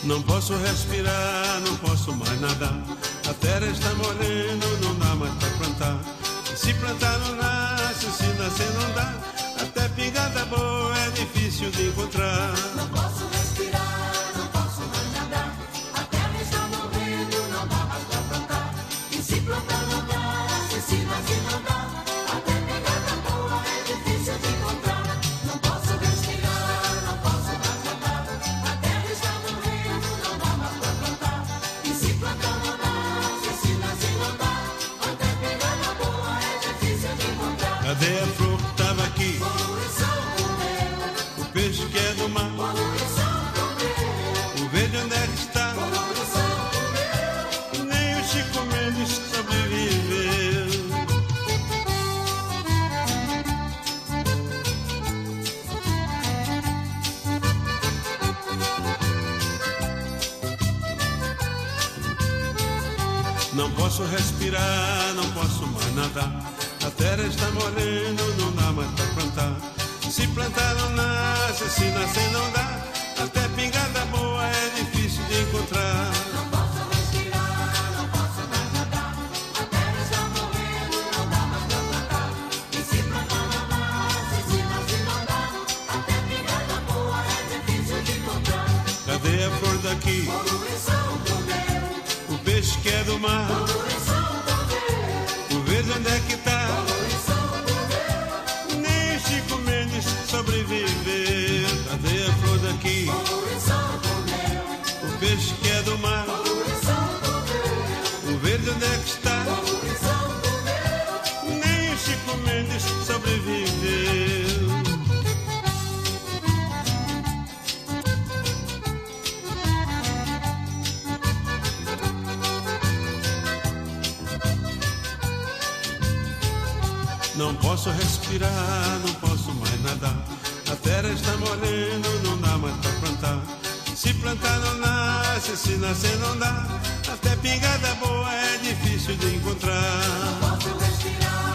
Não posso respirar, não posso mais nadar. A terra está morrendo, não dá mais pra plantar. Se plantar não nasce, se nascer não dá. Até pingada boa é difícil de encontrar. Não posso respirar, não posso mais nadar. A terra está morrendo, não dá mais pra plantar. E se plantar não nasce, se nascer não dá. Até pingada boa é difícil de encontrar. Não posso respirar, não posso mais nadar. A terra está morrendo, não dá mais pra plantar. E se plantar não nasce, se nascer não dá. Até pingada boa é difícil de encontrar. Cadê a flor que tava aqui? Poluição comeu, O peixe que é do mar. poluição comeu, O verde onde é que está? poluição comeu. Nem o Chico Mendes sobreviveu. Não posso respirar, não posso mais nadar. A terra está morrendo, não dá mais pra plantar. Se plantar não nasce, se nascer não dá. Até pingada boa é difícil de encontrar. Não posso respirar, não posso mais nadar. A terra está morrendo, não dá mais pra plantar. E se plantar não nasce, se nascer não dá. Até pingada boa é difícil de encontrar. Cadê a flor daqui? Poluição comeu, O peixe que é do mar. poluição comeu, O verde onde é que tá? poluição comeu, Nem o Chico Mendes sobreviveu. Cadê a flor daqui? poluição comeu, O peixe que é do mar. poluição comeu, O verde onde é que está? poluição comeu. Nem o Chico Mendes sobreviveu. Não posso respirar, não posso mais nadar. A terra está morrendo, não dá mais pra plantar. Se plantar não nasce, se nascer não dá. Até pingada boa é difícil de encontrar. Não posso respirar,